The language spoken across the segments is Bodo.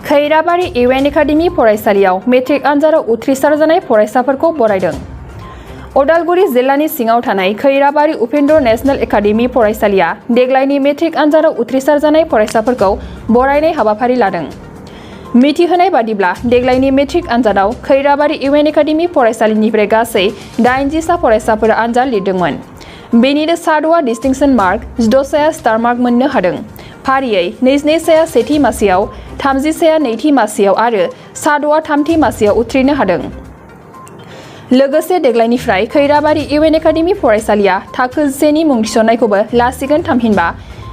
खैराबारि इउ.एन.एक एकाडेमि फरायसालियाव मेट्रिक आनजादाव उथ्रिसार जानाय फरायसाफोरखौ बरायदों। उदालगुरि जिल्लानि सिङाव थानाय खैराबारि उपेन्द्र नेशनेल एकाडेमि फरायसालिया देग्लायनि मेट्रिक आनजादाव उथ्रिसार जानाय फरायसाफोरखौ बरायनाय हाबाफारि लादों। मिथिहोनाय बादिब्ला देग्लायनि मेट्रिक आनजादाव खैराबारि इउ.एन.एक एकाडेमि फरायसालिनिफ्राय गासै 80 फरायसाफोरा आनजाद लिरदोंमोन। बेनिनो 7 डिस्टिंक्शन मार्क, 16 स्टार मार्क मोननो हादों। फारियै 22 सेथि मासियाव, 31 नैथि मासियाव आरो 7 थामथि मासियाव उथ्रिनो हादों। लोगोसे देग्लायनिफ्राय खैराबारि इउ.एन.एक एकाडेमि फरायसालिया थाखो 1 मुं थिसननायखौबो लासिगोन। थामहिनबा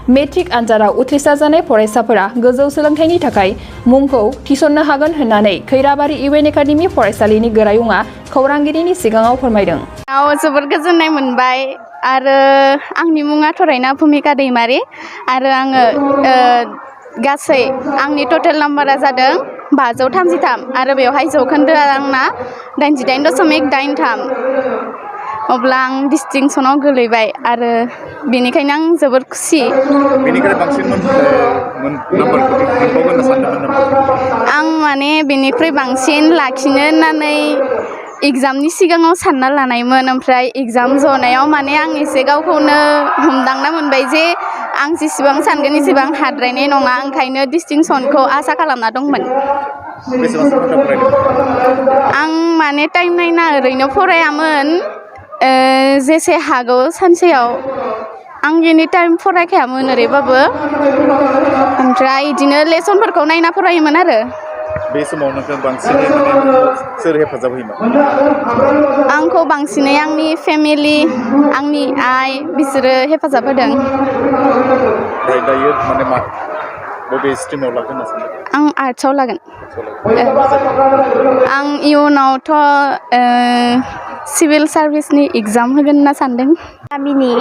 मेट्रिक आनजादाव उथ्रिसार जानाय फरायसाफोरा गोजौ सोलोंथाइनि थाखाय मुंखौ थिसननो हागोन होननानै खैराबारि इउ.एन.एक एकाडेमि फरायसालिनि गोरायुंआ खौरांगिरिनि सिगाङाव फोरमायदों। जोबोर गोजोननाय मोनबाय आरो आंनि मुङा थरायना भुमिका दैमारि आरो आङो गासै आंनि टटेल नाम्बारा जादों 533 आरो बेवहाय जौखोन्दोआ आंना 88.83। अब्ला आं डिस्टिंसनाव गोलैबाय आरो बेनिखायनो आं जोबोर खुसि। बेनिफ्राय बांसिन नाम्बारखौ मोनबावगोन होनना सानदोंमोन नामा? आं माने बेनिख्रुइ बांसिन लाखिनो होननानै एग्जामनि सिगाङाव सानना लानायमोन। ओमफ्राय एग्जाम जनायाव माने आं एसे गावखौनो हमदांना मोनबाय जे आं जेसेबां सानगोन एसेबां हाद्रायनाय नङा। ओंखायनो डिस्टिंसनखौ आसा खालामना दंमोन। आं माने टाइम नायना ओरैनो फरायामोन। जेसे हागौ सानसेयाव आं एनि टाइम फरायखायामोन ओरैबाबो। ओमफ्राय बिदिनो लेसनफोरखौ नायना फरायोमोन आरो। बे समाव नोंखौ बांसिनै सोर हेफाजाब होयोमोन? आंखौ बांसिनै आंनि फेमिलि, आंनि आइ बिसोरो हेफाजाब होदों। ओमफ्राय दायो माने बबे स्ट्रिमाव लागोन होनना सानदों? आं आर्ट्सआव लागोन। आं इयुनावथ' सिभिल सार्भिसनि एग्जाम होगोन होनना सानदों। गामिनि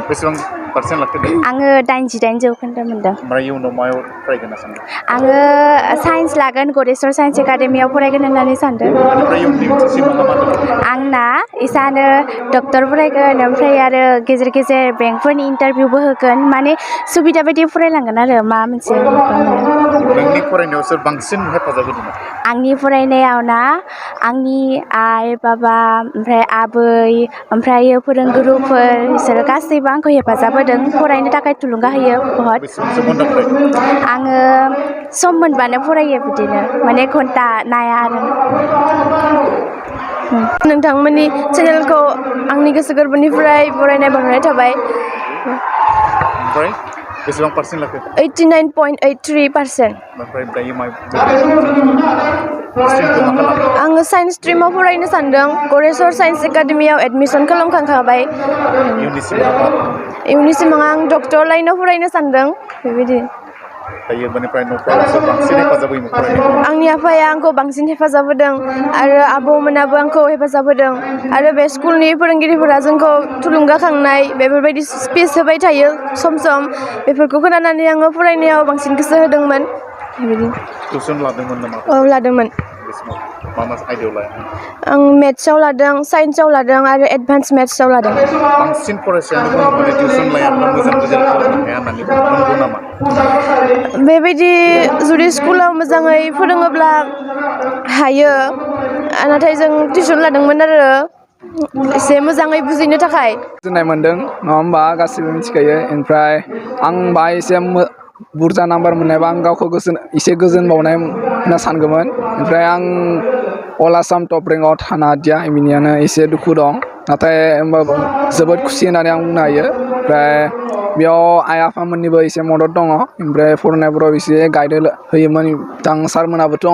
बेसेबां पार्सेन्ट लाखो? आङो 88 जौखोन्दो मोनदों। ओमफ्राय इयुनाव मायाव फरायगोन होनना सानदों? आङो साइन्स लागोन, गरेस्वर साइन्स एकाडेमियाव फरायगोन होननानै सानदों। आंना इसानो डक्टर फरायगोन, ओमफ्राय आरो गेजेर गेजेर बेंकफोरनि इन्टारभिउबो होगोन। माने सुबिदा बायदि फरायलांगोन आरो मा मोनसे। नोंनि फरायनायाव सोर बांसिन हेफाजाब होदोंमोन? आंनि फरायनायाव ना आंनि आइ बाबा, ओमफ्राय आबै, ओमफ्राय फोरोंगुरुफोर बिसोरो गासैबो आंखौ हेफाजाब होदों, फरायनो थाखाय थुलुंगा होयो बहुत। आङो सम मोनबानो फरायो बिदिनो, माने घन्टा नाया आरो। नोंथांमोननि चेनेलखौ आंनि गोसो गोरबोनिफ्राय बरायनाय बावहरनाय थाबाय। ओमफ्राय बेसेबां पार्सेन्ट लाखो? 89.83%। आङो साइन्स स्ट्रिमाव फरायनो सानदों। गरेस्वर साइन्स एकाडेमियाव एडमिसन खालामखांखाबाय। इयुननि सिमां आं डक्टर लाइनाव फरायनो सानदों। बेबायदि आंनि आफाया आंखौ बांसिन हेफाजाब होदों आरो आबौमोनाबो आंखौ हेफाजाब होदों आरो बे स्कुलनि फोरोंगिरिफोरा जोंखौ थुलुंगाखांनाय बेफोरबायदि स्पिच होबाय थायो सम सम। बेफोरखौ खोनानानै आङो फरायनायाव बांसिन गोसो होदोंमोन। टिउसन लादोंमोन नामा? औ लादोंमोन। मा आयदायाव लादों? आं मेथ्सआव लादों, साइन्सआव लादों आरो एडभान्स मेथ्सआव लादों। बांसिन फरायसायानो माने टिउसन लायाब्ला मोजां रिजाल्ट खालामनो हाया होननानै नंगौ नामा? बेबायदि जुदि स्कुलाव मोजाङै फोरोङोब्ला हायो, नाथाय जों टिउसन लादोंमोन आरो एसे मोजाङै बुजिनो थाखाय। गोजोननाय मोनदों नङा होमबा, गासिबो मिथिखायो। ओमफ्राय आं बाहाय एसे बुरजा नाम्बार मोननायबा आं गावखौ एसे गोजोनबावनाय होनना सानगौमोन। ओमफ्राय आं अल आसाम टप रेंकआव थानो हादिया, बेनिखायनो एसे दुखु दं। नाथाय होमबाबो जोबोद खुसि होननानै आं बुंनो हायो। ओमफ्राय बेयाव आइ आफामोननिबो एसे मदद दङ। ओमफ्राय फरायनायफोराव एसे गाइड होयोमोन बिथां सारमोनाबोथ'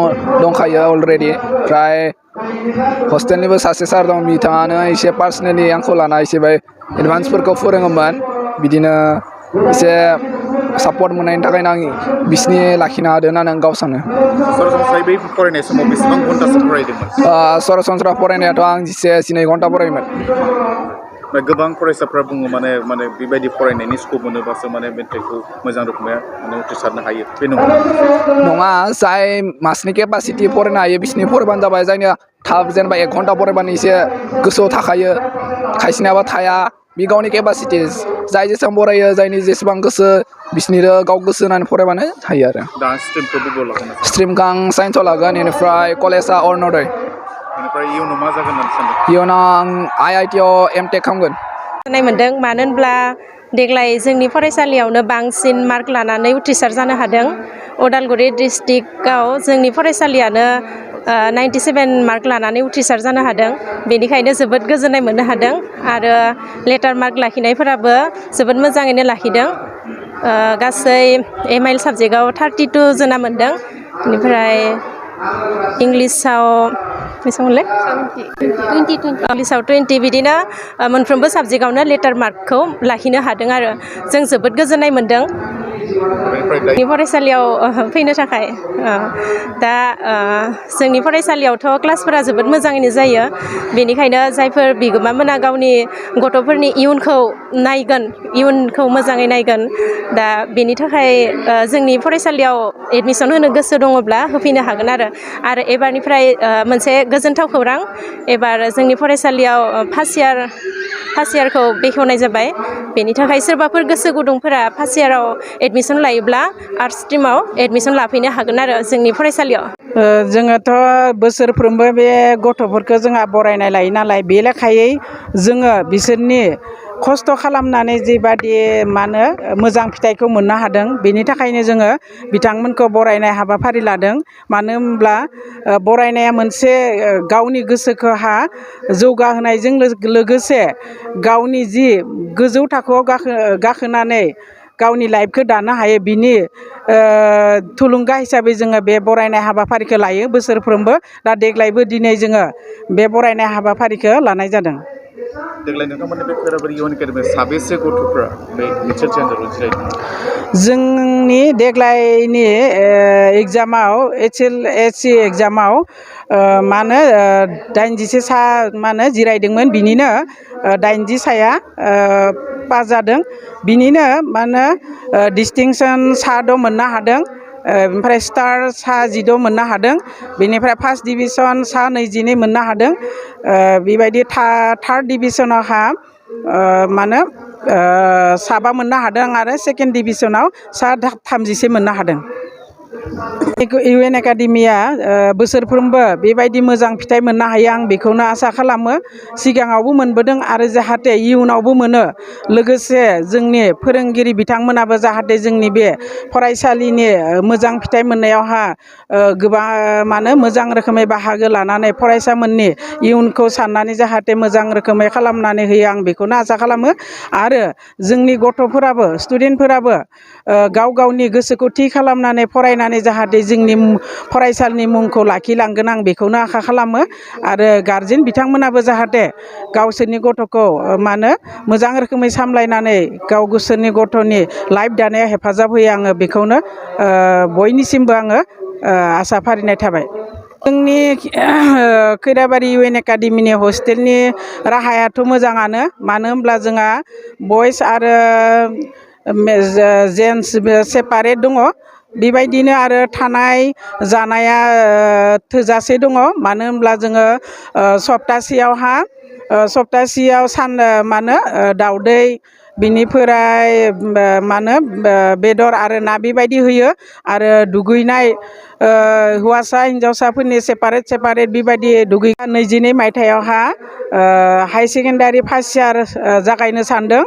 दंखायो अलरेडि। ओमफ्राय हस्टेलनिबो सासे सार दं, बिथाङानो एसे पार्सनेलि आंखौ लाना एसे एडभान्सफोरखौ फोरोङोमोन। बिदिनो एसे सापर्ट मोननायनि थाखायनो आं बिसिनि लाखिनो हादों होननानै आं गाव सानो। सरासनस्रायै बै फरायनाय समाव बेसेबां घन्टासो फरायदोंमोन? सरासनस्रा फरायनायाथ' आं 12-13 घन्टा फरायोमोन। गोबां फरायसाफ्रा बुङो माने बेबायदि फरायनायनि स्कप मोनोबासो माने मेट्रिकखौ मोजां रोखोमै उथ्रिसारनो हायो। बे नङा, जाय मासनि केपासिटि फरायनो हायो बिसिनि फरायबानो जाबाय। जायनिया थाब जेनेबा 1 घन्टा फरायबानो एसे गोसोआव थाखायो, खायसेनियाबा थाया। बे गावनि केपासिटिस जाय जेसेबां फरायो जायनि जेसेबां गोसो बिसोरनि गाव गोसो होनानै फरायबानो हायो आरो दा स्ट्रिमखौ बबेयाव लागोन स्ट्रिमखौ आं साइन्सआव लागोन बेनिफ्राय कलेजआ अरुण'दय बेनिफ्राय इयुनाव मा जागोन होननानै सानदों इयुनाव आं आइ.आइ.टि.आव एम.टेक खालामगोन गोजोननाय मोन्दों मानो होनब्ला देग्लाय जोंनि फरायसालियावनो बांसिन मार्क लानानै उथ्रिसार जानो हादों उदालगुरि डिस्ट्रिक्टआव जोंनि फरायसालियानो 97 मार्क लानानै उथ्रिसार जानो हादों बेनिखायनो जोबोद गोजोननाय मोननो हादों आरो लेटार मार्क लाखिनायफोराबो जोबोद मोजाङैनो लाखिदों गासै एम.आइल साबजेक्टआव 32 जना मोन्दों बेनिफ्राय इंलिसाव बेसेबांमोनलाय 20 बिदिनो मोनफ्रोमबो साबजेक्टआवनो लेटार मार्कखौ लाखिनो हादों आरो जों जोबोद गोजोननाय मोन्दों जोंनि फरायसालियाव फैनो थाखाय दा जोंनि फरायसालियावथ' क्लासफोरा जोबोद मोजाङैनो जायो बेनिखायनो जायफोर बिगोमामोना गावनि गथ'फोरनि इयुनखौ मोजाङै नायगोन दा बेनि थाखाय जोंनि फरायसालियाव एडमिसन होनो गोसो दङब्ला होफैनो हागोन आरो एबारनिफ्राय मोनसे गोजोनथाव खौरां एबार जोंनि फरायसालियाव फार्स्ट इयारखौ बेखेवनाय जाबाय बेनि थाखाय सोरबाफोर गोसो गुदुंफोरा फार्स्ट इयाराव एडमिसन लायोब्ला आर्ट्स स्ट्रिमाव एडमिसन लाफैनो हागोन आरो जोंनि फरायसालियाव जोङोथ' बोसोरफ्रोमबो बे गथ'फोरखौ जोंहा बरायनाय लायो नालाय बे लेखायै जोङो बिसोरनि खस्थ' खालामनानै जिबादि मा होनो मोजां फिथाइखौ मोननो हादों बेनि थाखायनो जोङो बिथांमोनखौ बरायनाय हाबाफारि लादों मानो होनब्ला बरायनाया मोनसे गावनि गोसोखौहा जौगाहोनायजों लोगोसे गावनि जि गोजौ थाखोआव गाखोनानै गावनि लाइफखौ दानो हायो बिनि थुलुंगा हिसाबै जोङो बे बरायनाय हाबाफारिखौ लायो बोसोरफ्रोमबो दा देग्लायबो दिनै जोङो बे बरायनाय हाबाफारिखौ लानाय जादों देग्लाय नोंथांमोननि बे खैराबारि इउ.एन. एकाडेमियाव साबेसे गथ'फ्रा बे मेट्रिक आनजादाव जिरायदों जोंनि देग्लायनि एग्जामाव HLSC एग्जामाव मा होनो 87 सा मा होनो जिरायदोंमोन बिनिनो 80 साया पास जादों बिनिनो मा होनो डिस्टिंसन सा 6 मोननो हादों ओमफ्राय स्टार सा 16 मोननो हादों बेनिफ्राय फार्स्ट डिभिजन सा 22 मोननो हादों बेबायदि थार्ड डिभिजनावहा मा होनो साबा मोननो हादों आरो सेकेन्ड डिभिजनाव सा 30 मोननो हादों इउ.एन. एकाडेमिया बोसोरफ्रोमबो बेबायदि मोजां फिथाइ मोननो हायो आं बेखौनो आसा खालामो सिगाङावबो मोनबोदों आरो जाहाथे इयुनावबो मोनो लोगोसे जोंनि फोरोंगिरि बिथांमोनाबो जाहाथे जोंनि बे फरायसालिनि मोजां फिथाइ मोननायावहा गोबां मानो मोजां रोखोमै बाहागो लानानै फरायसामोननि इयुनखौ साननानै जाहाथे मोजां रोखोमै खालामनानै होयो आं बेखौनो आसा खालामो आरो जोंनि गथ'फोराबो स्टुडेन्टफोराबो गाव गावनि गोसोखौ थि खालामनानै फरायनानै जाहाथे जोंनि फरायसालिनि मुंखौ लाखिलांगोन आं बेखौनो आसा खालामो आरो गारजेन बिथांमोनाबो जाहाथे गावसोरनि गथ'खौ मा होनो मोजां रोखोमै सामलायनानै गावसोरनि गथ'नि लाइफ दानायाव हेफाजाब होयो आङो बेखौनो बयनिसिमबो आङो आसा फारिनाय थाबाय जोंनि खैराबारि इउ.एन. एकाडेमिनि हस्टेलनि राहायाथ' मोजाङानो मानो होनब्ला जोंहा बयस आरो जेन्टस सेपारेट दङ बेबायदिनो आरो थानाय जानाया थोजासे दङ मानो होनब्ला जोङो सप्तासेयाव मानो दाउदै बिनिफ्राय मा होनो बेदर आरो ना बेबायदि होयो आरो दुगैनाय हौवासा हिन्जावसाफोरनि सेपारेट बेबायदि दुगैनाय 22 मायथाइयावहा हाई सेकेन्डारि फार्स्ट इयार जागायनो सानदों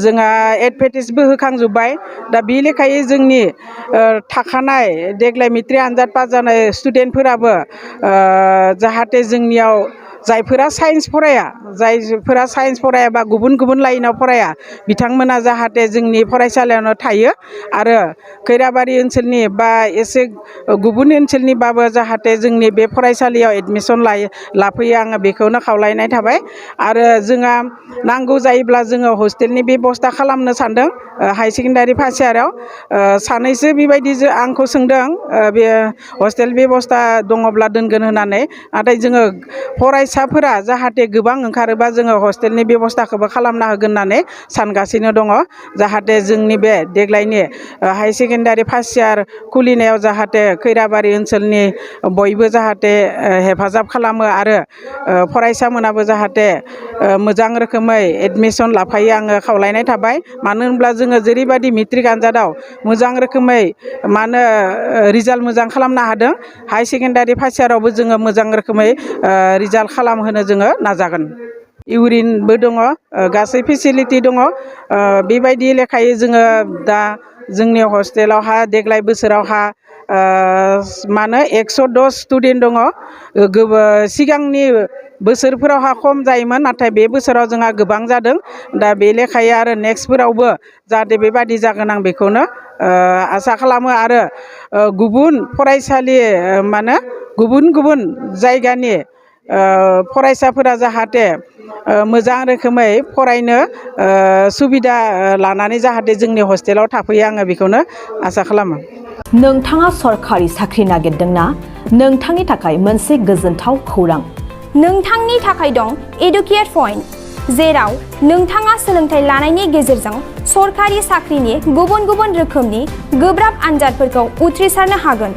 जोंहा एडभार्टाइसबो होखांजोब्बाय दा बे लेखायै जोंनि थाखानाय देग्लाय मेट्रिक आनजाद पास जानाय स्टुडेन्टफोराबो जाहाथे जोंनियाव जायफोरा साइन्स फराया बा गुबुन लाइनाव फराया बिथांमोना जाहाथे जोंनि फरायसालियावनो थायो आरो खैराबारि ओनसोलनि बा एसे गुबुन ओनसोलनिबाबो जाहाथे जोंनि बे फरायसालियाव एडमिसन लाफैयो आङो बेखौनो खावलायनाय थाबाय आरो जोंहा नांगौ जायोब्ला जोङो हस्टेलनि बेबस्था खालामनो सानदों हाई सेकेन्डारि फार्स्ट इयाराव सानैसो बेबायदि आंखौ सोंदों बे हस्टेल बेबस्था दङब्ला दोनगोन होननानै नाथाय जोङो फरायसाफोरा जाहाथे गोबां ओंखारोबा जोङो हस्टेलनि बेबस्थाखौबो खालामना होगोन होननानै सानगासिनो दङ जाहाथे जोंनि बे देग्लायनि हाई सेकेन्डारि फार्स्ट इयार खुलिनायाव जाहाथे खैराबारि ओनसोलनि बयबो जाहाथे हेफाजाब खालामो आरो फरायसामोनाबो जाहाथे मोजां रोखोमै एडमिसन लाफायो आङो खावलायनाय थाबाय मानो होनब्ला जोङो जेरैबायदि मेट्रिक आनजादाव मोजां रोखोमै मानो रिजाल्ट मोजां खालामनो हादों हाई सेकेन्डारि फार्स्ट इयारावबो जोङो मोजां रोखोमै रिजाल्ट खालामहोनो जोङो नाजागोन इउरिनबो दङ गासै फेसिलिटि दङ बेबायदि लेखायै जोङो दा जोंनि हस्टेलावहा देग्लाय बोसोरावहा मानो 110 स्टुडेन्ट दङ सिगांनि बोसोरफोरावहा खम जायोमोन नाथाय बे बोसोराव जोंहा गोबां जादों दा बे लेखायै आरो नेक्स्टफोरावबो जाहाथे बेबायदि जागोन आं बेखौनो आसा खालामो आरो गुबुन फरायसालि मानो गुबुन जायगानि फरायसाफोरा जाहाथे मोजां रोखोमै फरायनो सुबिदा लानानै जाहाथे जोंनि हस्टेलाव थाफैयो आङो बेखौनो आसा खालामो नोंथाङा सरखारि साख्रि नागिरदोंना नोंथांनि थाखाय मोनसे गोजोनथाव खौरां नोंथांनि थाखाय दं इडुकेट पइन्ट जेराव नोंथाङा सोलोंथाइ लानायनि गेजेरजों सरखारि साख्रिनि गुबुन रोखोमनि गोब्राब आनजादफोरखौ उथ्रिसारनो हागोन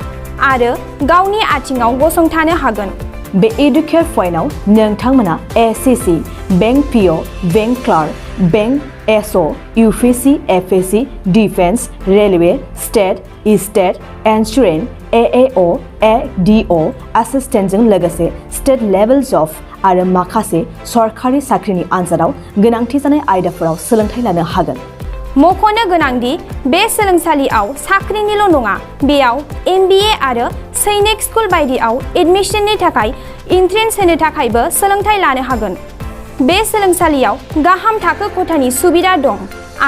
आरो गावनि आथिङाव गसंथानो हागोन बे इडुकेट पइन्टआव नोंथांमोना SSC bank PO bank clerk bank SO UPSC FSC defence railway state insurance AAO ADO एसिस्टेन्टजों लोगोसे स्टेट लेभेल जब आरो माखासे सरखारि साख्रिनि आनजादाव गोनांथि जानाय आयदाफोराव सोलोंथाइ लानो हागोन मख'नो गोनांदि बे सोलोंसालियाव साख्रिनिल' नङा बेयाव MBA आरो सैनिक स्कुल बायदियाव एडमिशननि थाखाय एन्ट्रेन्स होनो थाखायबो सोलोंथाइ लानो हागोन बे सोलोंसालियाव गाहाम थाखो खथानि सुबिदा दं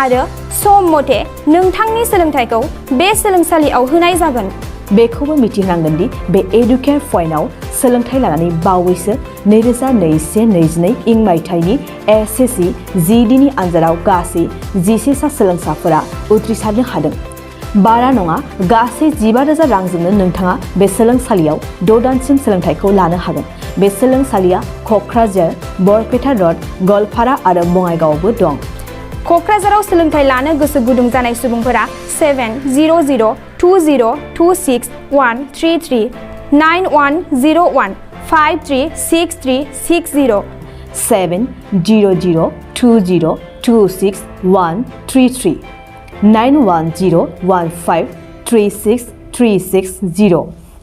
आरो सम मथे नोंथांनि सोलोंथाइखौ बे सोलोंसालियाव होनाय जागोन बेखौबो मिथिनांगोन दि बे इडुकेट पइन्टआव सोलोंथाइ लानानै बावैसो 2021-22 इं मायथाइनि एसएससि जिडिनि आनजादाव गासै 11 सा सोलोंसाफोरा उथ्रिसारनो हादों बारा नङा गासै 15,000 रांजोंनो नोंथाङा बे सोलोंसालियाव 6 दानसिम सोलोंथाइखौ लानो हागोन बे सोलोंसालिया क'क्राझार बरपेटा रड गवालपारा आरो बङाइगावआवबो दं क'क्राझाराव सोलोंथाइ लानो गोसो गुदुं जानाय सुबुंफोरा 70020263133 9101536360 70020263133 9101536360